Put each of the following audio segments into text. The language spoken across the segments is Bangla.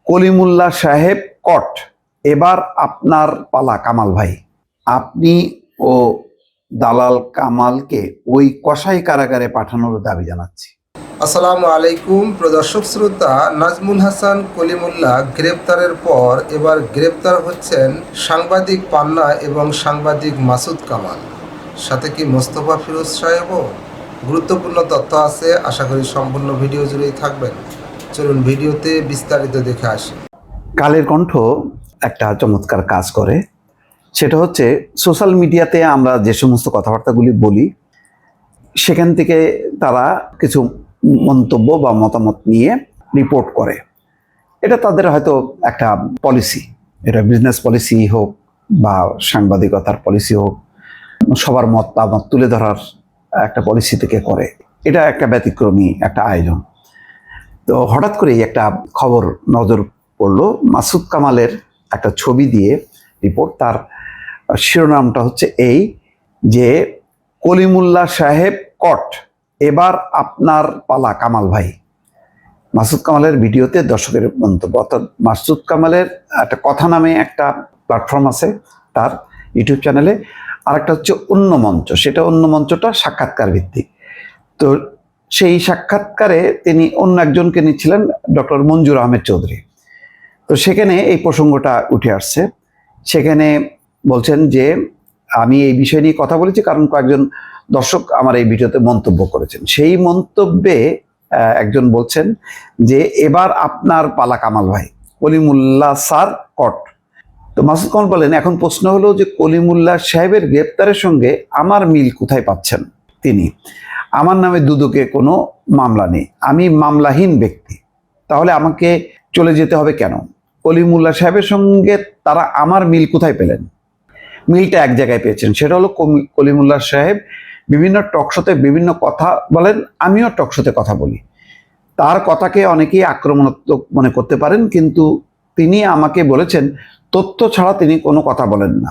কলিমুল্লাহ সাহেব কট, এবার আপনার পালা কামাল ভাই। আপনি ও দালাল কামালকে ওই কসাই কারাগারে পাঠানোর দাবি জানাচ্ছি। আসসালামু আলাইকুম প্রদর্শক শ্রোতা। নাজমুল হাসান কলিমুল্লাহ গ্রেপ্তারের পর এবার গ্রেপ্তার হচ্ছেন সাংবাদিক পান্না এবং সাংবাদিক মাসুদ কামাল, সাথে কি মোস্তফা ফিরোজ সাহেবও। গুরুত্বপূর্ণ তথ্য আছে, আশা করি সম্পূর্ণ ভিডিও জুড়েই থাকবেন। চলুন ভিডিওতে বিস্তারিত দেখে আসি। কালের কণ্ঠ একটা চমৎকার কাজ করে, সেটা হচ্ছে সোশ্যাল মিডিয়াতে আমরা যে সমস্ত কথাবার্তাগুলি বলি সেখান থেকে তারা কিছু মন্তব্য বা মতামত নিয়ে রিপোর্ট করে। এটা তাদের হয়তো একটা পলিসি, এটা বিজনেস পলিসি হোক বা সাংবাদিকতার পলিসি হোক, সবার মতামত তুলে ধরার একটা পলিসি থেকে করে। এটা একটা ব্যতিক্রমী একটা আয়োজন। তো হঠাৎ করেই একটা খবর নজর পড়লো, মাসুদ কামালের একটা ছবি দিয়ে রিপোর্ট। তার শিরোনামটা হচ্ছে এই যে, কলিমুল্লাহ সাহেব কট, এবার আপনার পালা কামাল ভাই। মাসুদ কামালের ভিডিওতে দর্শকের মন্তব্য, অর্থাৎ মাসুদ কামালের একটা কথা নামে একটা প্ল্যাটফর্ম আছে তার ইউটিউব চ্যানেলে, আর একটা হচ্ছে অন্য মঞ্চ, সেটা অন্য মঞ্চটা সাক্ষাৎকার ভিত্তিক। তো সেই সাক্ষাৎকারে তিনি অন্য একজনকে নিচ্ছিলেন, ডক্টর মঞ্জুর আহমেদ চৌধুরী। তো সেখানে এই প্রসঙ্গটা উঠে আসছে। সেখানে বলছেন যে, আমি এই বিষয় নিয়ে কথা বলেছি কারণ কয়েকজন দর্শক আমার এই ভিডিওতে মন্তব্য করেছেন। সেই মন্তব্যে একজন বলছেন যে, এবার আপনার পালা কামাল ভাই, কলিমুল্লাহ স্যার কট। তো মাসুদ কামাল বলেন, এখন প্রশ্ন হলো যে কলিমুল্লাহ সাহেবের গ্রেপ্তারের সঙ্গে আমার মিল কোথায় পাচ্ছেন তিনি? আমার নামে দুদকে কোনো মামলা নেই, আমি মামলাহীন ব্যক্তি, তাহলে আমাকে চলে যেতে হবে কেন? কলিমুল্লাহ সাহেবের সঙ্গে তারা আমার মিল কোথায় পেলেন? মিলটা এক জায়গায় পেয়েছেন, সেটা হলো কলিমুল্লাহ সাহেব বিভিন্ন টকশোতে বিভিন্ন কথা বলেন, আমিও টকশোতে কথা বলি। তার কথাকে অনেকেই আক্রমণাত্মক মনে করতে পারেন, কিন্তু তিনি আমাকে বলেছেন তথ্য ছাড়া তিনি কোনো কথা বলেন না।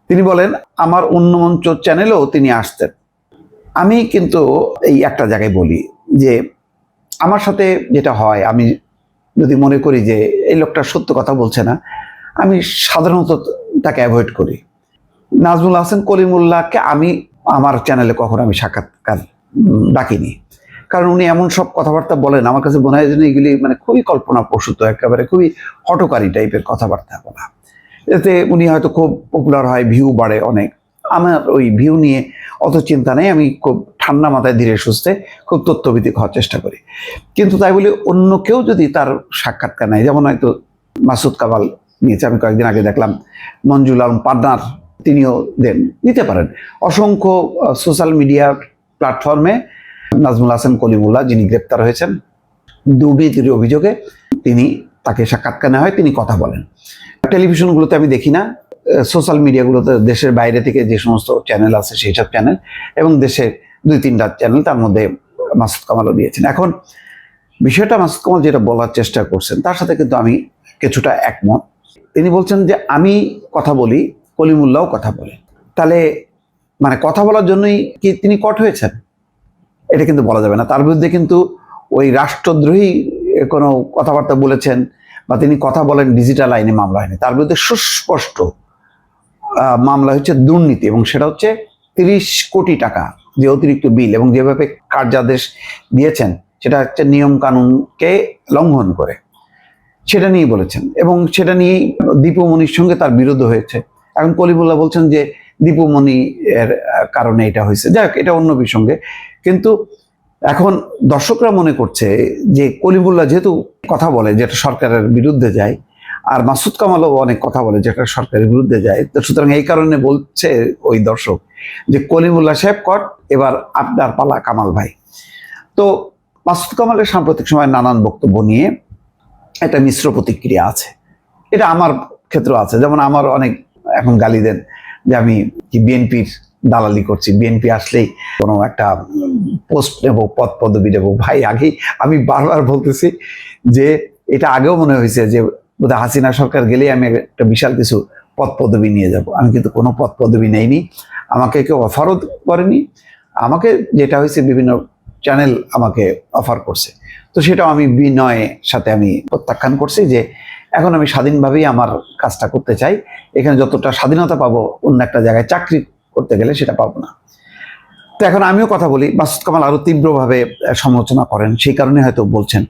তিনি বলেন আমার অন্য মঞ্চ চ্যানেলেও তিনি আসতেন। আমি কিন্তু এই একটা জায়গায় বলি যে, আমার সাথে যেটা হয়, আমি যদি মনে করি যে এই লোকটা সত্য কথা বলছে না, আমি সাধারণত তাকে অ্যাভয়েড করি। নাজমুল হাসান কলিমুল্লাহকে আমি আমার চ্যানেলে কখনো আমি সাক্ষাৎকার ডাকিনি, কারণ উনি এমন সব কথাবার্তা বলেন, আমার কাছে মনে হয় যেন এগুলি মানে খুবই কল্পনাপ্রসূত, একেবারে খুবই হটকারী টাইপের কথাবার্তা বলা। এতে উনি হয়তো খুব পপুলার হয়, ভিউ বাড়ে অনেক। আমার ওই ভিউ নিয়ে অত চিন্তা নেই, আমি খুব ঠান্ডা মাথায় ধীরে সুস্থে খুব তথ্যভিত্তিক হওয়ার চেষ্টা করি। কিন্তু তাই বলে অন্য কেউ যদি তার সাক্ষাৎকার নেয়, যেমন হয়তো মাসুদ কামাল নিয়েছে, আমি কয়েকদিন আগে দেখলাম মঞ্জুল আলম পান্নার, তিনিও নিতে পারেন। অসংখ্য সোশ্যাল মিডিয়া প্ল্যাটফর্মে নাজমুল হাসান কলিমুল্লাহ, যিনি গ্রেপ্তার হয়েছেন দুর্নীতির অভিযোগে, তাকে সাক্ষাৎকার নেওয়া হয়, তিনি কথা বলেন। টেলিভিশনগুলোতে আমি দেখি না, সোশ্যাল মিডিয়াগুলোতে দেশের বাইরে থেকে যে সমস্ত চ্যানেল আছে সেই সব চ্যানেল, এবং দেশের 2-3টা চ্যানেল, তার মধ্যে মাসুদ কামালও দিয়েছেন। এখন বিষয়টা মাসুদ কামাল যেটা বলার চেষ্টা করছেন তার সাথে কিন্তু আমি কিছুটা একমত। তিনি বলছেন যে আমি কথা বলি, কলিমুল্লাহও কথা বলে, তাহলে মানে কথা বলার জন্যই কি তিনি কট হয়েছেন? এটা কিন্তু বলা যাবে না। তার বিরুদ্ধে কিন্তু ওই রাষ্ট্রদ্রোহী কোনো কথাবার্তা বলেছেন বা তিনি কথা বলেন ডিজিটাল আইনে মামলা হয়নি, তার বিরুদ্ধে সুস্পষ্ট মামলা হচ্ছে দুর্নীতি, এবং সেটা হচ্ছে 30 কোটি টাকা যে অতিরিক্ত বিল, এবং যেভাবে কার্যাদেশ দিয়েছেন সেটা হচ্ছে নিয়ম কানুনকে লঙ্ঘন করে, সেটা নিয়ে বলেছেন। এবং সেটা নিয়েই দীপুমণির সঙ্গে তার বিরোধ হয়েছে। এখন কলিমুল্লাহ বলছেন যে দীপুমণি এর কারণে এটা হয়েছে, যাই হোক এটা অন্য বিষয়ে। কিন্তু এখন দর্শকরা মনে করছে যে কলিমুল্লাহ যেহেতু কথা বলে যেটা সরকারের বিরুদ্ধে যায়, আর মাসুদ কামালও অনেক কথা বলে যেটা সরকারের বিরুদ্ধে যায়, তো সুতরাং এই কারণে বলছে ওই দর্শক যে কলিমুল্লাহ সাহেব কট, এবার আপনার পালা কামাল ভাই। তো মাসুদ কামালের সাম্প্রতিক সময় নানান বক্তব্য নিয়ে একটা মিশ্র প্রতিক্রিয়া আছে। এটা আমার ক্ষেত্রেও আছে, যেমন আমার অনেক এখন গালি দেন যে আমি কি বিএনপির দালালি করছি, বিএনপি আসলেই কোনো একটা পোস্ট নেব, পদ পদবি নেব। ভাই আগেই আমি বারবার বলতেছি যে এটা আগেও মনে হয়েছে যে বোধহয় হাসিনা সরকার গেলেই আমি একটা বিশাল কিছু পদ পদবি নিয়ে যাব। আমি কিন্তু কোনো পদ পদবি নেইনি, আমাকে কেউ অফারও করেনি। আমাকে যেটা হয়েছে বিভিন্ন চ্যানেল আমাকে অফার করছে। তো তো সেটাও আমি বিনয়ের সাথে আমি প্রত্যাখ্যান করছি যে এখন আমি স্বাধীনভাবেই আমার কাজটা করতে চাই, এখানে যতটা স্বাধীনতা পাবো অন্য একটা জায়গায় চাকরি করতে গেলে সেটা পাবো না। তো এখন আমিও কথা বলি, মাসুদ কামাল আরো তীব্রভাবে সমালোচনা করেন, সেই কারণে হয়তো বলছেন।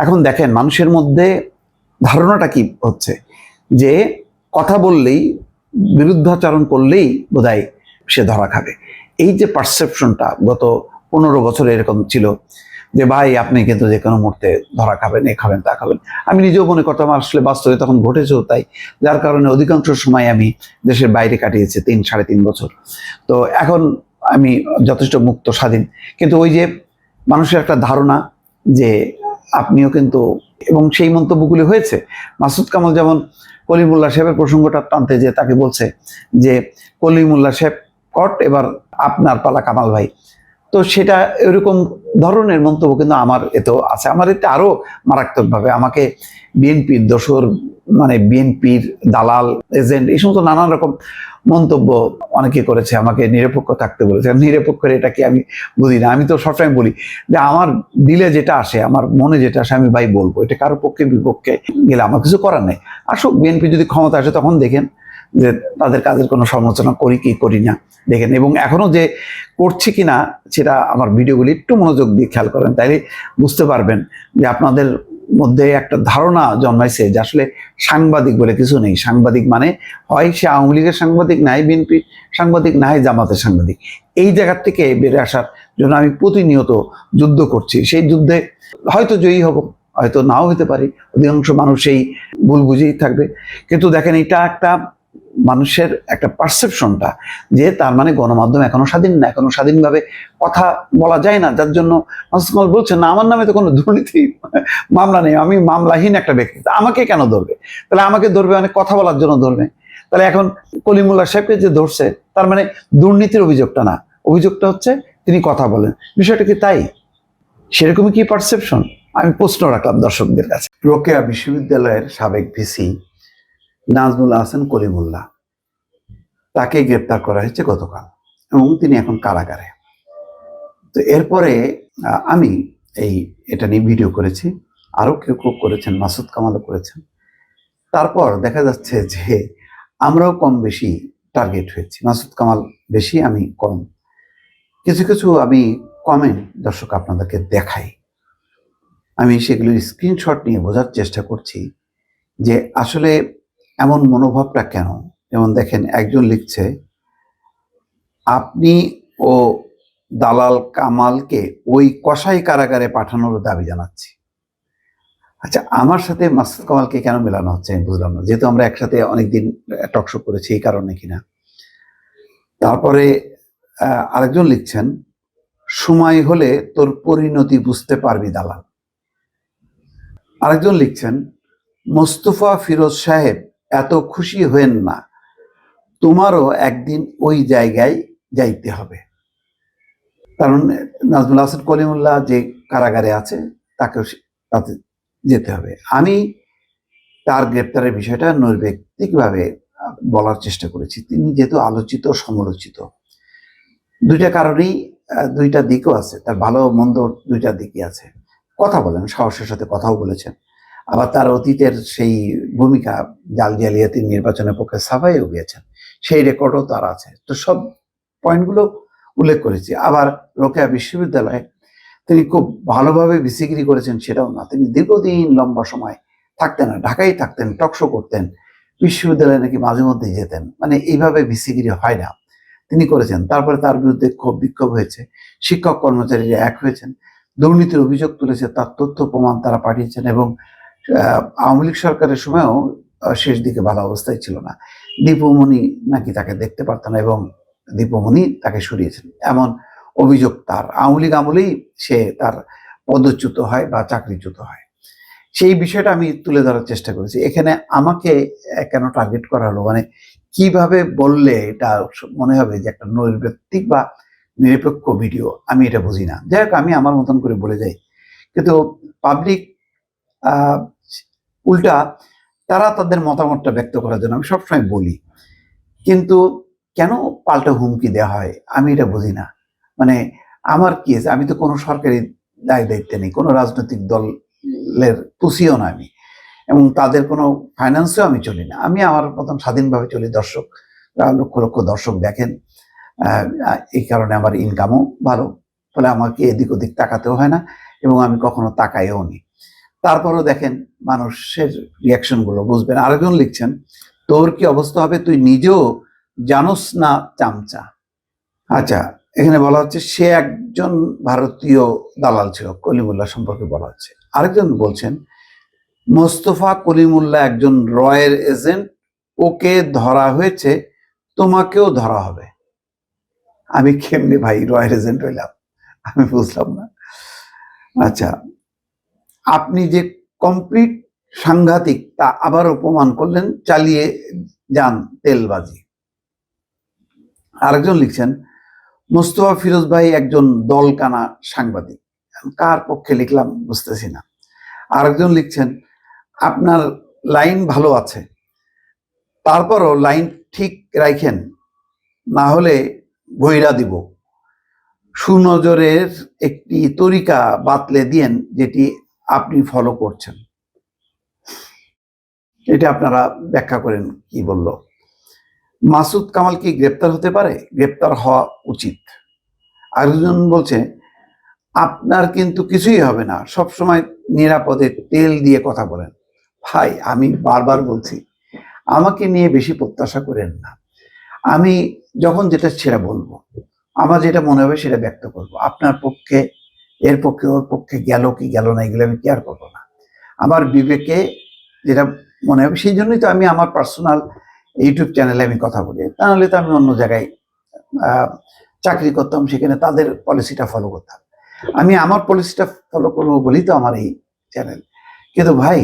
এখন দেখেন মানুষের মধ্যে ধারণাটা কি হচ্ছে যে কথা বললেই, বিরুদ্ধাচরণ করলেই বোধহয় সে ধরা খাবে। এই যে পারসেপশনটা গত 15 বছরে এরকম ছিল যে ভাই আপনি কিন্তু যে কোনো মুহূর্তে ধরা খাবেন, এ খাবেন তা খাবেন। আমি নিজেও মনে করতাম, আসলে বাস্তবে তখন ঘটেছেও তাই, যার কারণে অধিকাংশ সময় আমি দেশের বাইরে কাটিয়েছি 3-3.5 বছর। তো এখন আমি যথেষ্ট মুক্ত স্বাধীন। কিন্তু ওই যে মানুষের একটা ধারণা যে আপনিও কিন্তু, এবং সেই মন্তব্যগুলি হয়েছে। মাসুদ কামাল যেমন কলিমুল্লাহ সাহেবের প্রসঙ্গটা টানতে যে তাকে বলছে যে কলিমুল্লাহ সাহেব কট, এবার আপনার পালা কামাল ভাই। তো সেটা এরকম ধরনের মন্তব্য কিন্তু আমার এতেও আছে। আমার এতে আরো মারাত্মকভাবে আমাকে বিএনপির দোসর, মানে বিএনপির দালাল, এজেন্ট, এই সমস্ত নানান রকম মন্তব্য অনেকে করেছে, আমাকে নিরপেক্ষ থাকতে বলেছে। নিরপেক্ষের এটা কি আমি বুঝি না। আমি তো সবসময় বলি যে আমার দিলে যেটা আসে, আমার মনে যেটা আসে আমি ভাই বলবো, এটা কারো পক্ষে বিপক্ষে গেলে আমার কিছু করার নেই। আসুক, বিএনপি যদি ক্ষমতা আসে তখন দেখেন যে তাদের কাজের কোনো সমালোচনা করি কি করি না দেখেন, এবং এখনো যে করছি কিনা সেটা আমার ভিডিওগুলি একটু মনোযোগ দিয়ে খেয়াল করেন, তাইলে বুঝতে পারবেন যে আপনাদের মধ্যে একটা ধারণা জন্মাইছে যে আসলে সাংবাদিক বলে কিছু নেই। সাংবাদিক মানে হয় সে আওয়ামী লীগের সাংবাদিক, নাই বিএনপি সাংবাদিক, নাই জামাতের সাংবাদিক। এই জায়গার থেকে বেড়ে আসার জন্য আমি প্রতিনিয়ত যুদ্ধ করছি। সেই যুদ্ধে হয়তো জয়ী হব, হয়তো নাও হতে পারি, অধিকাংশ মানুষ এই ভুল বুঝেই থাকবে। কিন্তু দেখেন, এটা একটা মানুষের একটা পারসেপশনটা যে তার মানে গণমাধ্যম এখনো স্বাধীন না, এখনো স্বাধীনভাবে কথা বলা যায় না। যার জন্য মাসুদ কামাল বলছেন না আমার নামে তো কোনো দুর্নীতি মামলা নেই, আমি মামলাহীন একটা ব্যক্তি, আমাকে কেন ধরবে? তাহলে আমাকে ধরবে মানে কথা বলার জন্য ধরবে। তাহলে এখন কলিমুল্লাহ সাহেবকে যে ধরছে তার মানে দুর্নীতির অভিযোগটা না, অভিযোগটা হচ্ছে তিনি কথা বলেন। বিষয়টা কি তাই? সেরকমই কি পারসেপশন? আমি প্রশ্ন রাখলাম দর্শকদের কাছে। রোকেয়া বিশ্ববিদ্যালয়ের সাবেক ভিসি নাজমুল হাসান কলিমুল্লাহ, তাকে গ্রেপ্তার করা হয়েছে গতকাল এবং তিনি এখন কারাগারে। তো এরপরে আমি এটা নিয়ে ভিডিও করেছি, আরো কেউ কেউ করেছেন, মাসুদ কামালও করেছেন। তারপর দেখা যাচ্ছে যে আমরাও কম বেশি টার্গেট হয়েছি, মাসুদ কামাল বেশি, আমি কম। কিছু কিছু আমি কমেন্ট দর্শক আপনাদেরকে দেখাই, আমি সেগুলোর স্ক্রিনশট নিয়ে বোঝার চেষ্টা করছি যে আসলে এমন মনোভাবটা কেন। যেমন দেখেন, একজন লিখছে, আপনি ও দালাল কামালকে ওই কসাই কারাগারে পাঠানোর দাবি জানাচ্ছি। আচ্ছা, আমার সাথে মাসুদ কামালকে কেন মেলানো হচ্ছে আমি বুঝলাম না, যেহেতু আমরা একসাথে অনেকদিন টকশো করেছি এই কারণে কিনা। তারপরে আরেকজন লিখছেন, সময় হলে তোর পরিণতি বুঝতে পারবি দালাল। আরেকজন লিখছেন, মোস্তফা ফিরোজ সাহেব এত খুশি হয়েন না, তোমারও একদিন ওই জায়গায় যাইতে হবে। কারণ নাজমুল হাসান কলিমুল্লাহ যে কারাগারে আছে তাকেও তাতে যেতে হবে। আমি তার গ্রেপ্তারের বিষয়টা নৈর্ব্যক্তিকভাবে বলার চেষ্টা করেছি। তিনি যেহেতু আলোচিত সমালোচিত, দুইটা কারণেই দুইটা দিকও আছে, তার ভালো মন্দ দুইটা দিকই আছে। কথা বলেন, সাহসের সাথে কথাও বলেছেন, আবার তার অতীতের সেই ভূমিকা জাল জালিয়াতি নির্বাচনের পক্ষে সাফাইও গিয়েছেন, সেই রেকর্ডও তার আছে। তো সব পয়েন্টগুলো উল্লেখ করেছি। আবার রোকেয়া বিশ্ববিদ্যালয়ে তিনি খুব ভালোভাবে ভিসিগিরি করেছেন সেটাও না, তিনি দীর্ঘদিন লম্বা সময় থাকতেন না, ঢাকায় থাকতেন, টকশো করতেন, বিশ্ববিদ্যালয়ে নাকি মাঝে মধ্যে যেতেন, মানে এইভাবে ভিসিগিরি হয় না, তিনি করেছেন। তারপরে তার বিরুদ্ধে ক্ষোভ বিক্ষোভ হয়েছে, শিক্ষক কর্মচারীরা এক হয়েছেন, দুর্নীতির অভিযোগ তুলেছে, তার তথ্য প্রমাণ তারা পাঠিয়েছেন। এবং আওয়ামী লীগ সরকারের সময়ও শেষ দিকে ভালো অবস্থায় ছিল না, দীপুমণি নাকি তাকে দেখতে পারতেন না এবং দীপুমণি তাকে সরিয়েছেন, এমন অভিযোগ তার। আওয়ামী লীগ আমলেই সে তার পদচ্যুত হয় বা চাকরিচ্যুত হয়। সেই বিষয়টা আমি তুলে ধরার চেষ্টা করেছি। এখানে আমাকে কেন টার্গেট করা হলো, মানে কিভাবে বললে এটা মনে হবে যে একটা নৈর্ব্যক্তিক বা নিরপেক্ষ ভিডিও, আমি এটা বুঝি না। যাই হোক, আমি আমার মতন করে বলে যাই, কিন্তু পাবলিক উল্টা তারা তাদের মতামতটা ব্যক্ত করার জন্য আমি সবসময় বলি, কিন্তু কেন পাল্টা হুমকি দেওয়া হয় আমি এটা বুঝি না। মানে আমার কি আছে, আমি তো কোনো সরকারি দায়িত্বে নেই, কোনো রাজনৈতিক দলের পুষিও না আমি, এবং তাদের কোনো ফাইন্যান্সেও আমি চলি না। আমি আমার মতন স্বাধীনভাবে চলি। দর্শক লক্ষ লক্ষ দর্শক দেখেন, এই কারণে আমার ইনকামও ভালো, ফলে আমাকে এদিক ওদিক তাকাতেও হয় না, এবং আমি কখনো তাকাইও নি। তারপরও দেখেন মানুষের রিয়াকশনগুলো বুঝবেন। আরেকজন লিখছেন, তোর কি অবস্থা হবে তুই নিজেও জানোস না চামচা। আচ্ছা, এখানে বলা হচ্ছে সে একজন ভারতীয় দালাল ছিল, কলিমুল্লাহ সম্পর্কে বলা হচ্ছে। আরেকজন বলছেন, মোস্তফা কলিমুল্লাহ একজন রয়ের এজেন্ট, ওকে ধরা হয়েছে, তোমাকেও ধরা হবে। আমি কেমনি ভাই রয়ের এজেন্ট হইলাম, আমি বুঝলাম না। আচ্ছা, আপনি যে কমপ্লিট সাংঘাতিক তা আবার অপমান করলেন, চালিয়ে যান তেলবাজি। আরেকজন লিখছেন, মোস্তফা ফিরোজ ভাই একজন দলকানা সাংবাদিক। কার পক্ষে লিখলাম বুঝতেছি না। আরেকজন লিখছেন, আপনার লাইন ভালো আছে, তারপরও লাইন ঠিক রাখেন, না হলে বইরা দিব। সুনজরের একটি তরিকা বাতলে দিয়েন যেটি আপনি ফলো করছেন। এটা আপনারা ব্যাখ্যা করেন কি বলল। মাসুদ কামাল কি গ্রেপ্তার হতে পারে? গ্রেপ্তার হওয়া উচিত। আরেকজন বলছে, আপনার কিন্তু কিছুই হবে না, সবসময় নিরাপদে তেল দিয়ে কথা বলেন। ভাই, আমি বারবার বলছি, আমাকে নিয়ে বেশি প্রত্যাশা করেন না। আমি যখন যেটা সেটা বলবো, আমার যেটা মনে হবে সেটা ব্যক্ত করব। আপনার পক্ষে, এর পক্ষে, ওর পক্ষে গেল কি গেল না, এগুলো আমি কেয়ার করবো না। আমার বিবেকে যেটা মনে হবে, সেই জন্যই তো আমি আমার পার্সোনাল ইউটিউব চ্যানেলে আমি কথা বলি। তাহলে তো আমি অন্য জায়গায় চাকরি করতাম, সেখানে তাদের পলিসিটা ফলো করতাম। আমি আমার পলিসিটা ফলো করবো বলেই তো আমার এই চ্যানেল। কিন্তু ভাই,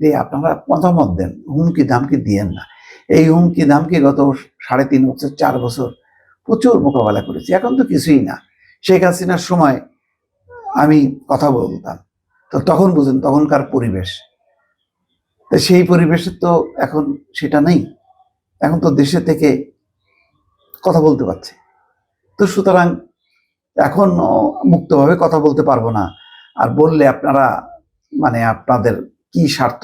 যে আপনারা মতামত দেন, হুমকি ধামকি দিয়েন না। এই হুমকি ধামকি গত 3.5 বছর 4 বছর প্রচুর মোকাবেলা করেছি, এখন তো কিছুই না। শেখ হাসিনার সময় আমি কথা বলতাম, তো তখন বুঝেন তখনকার পরিবেশ, তো সেই পরিবেশে তো এখন সেটা নেই। এখন তো দেশে থেকে কথা বলতে পারছি, তো সুতরাং এখন মুক্তভাবে কথা বলতে পারবো না। আর বললে আপনারা মানে আপনাদের কি স্বার্থ,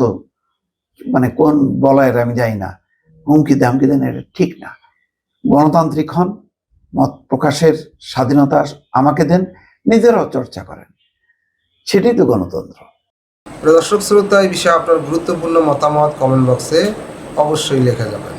মানে কোন বলয়ের আমি যাই না, হুমকি দামকি দেন, এটা ঠিক না। গণতান্ত্রিক হন, মত প্রকাশের স্বাধীনতা আমাকে দেন, নিজেরাও চর্চা করেন, সেটাই তো গণতন্ত্র। প্রিয় দর্শক শ্রোতা, এই বিষয়ে আপনার গুরুত্বপূর্ণ মতামত কমেন্ট বক্সে অবশ্যই লিখে যাবেন।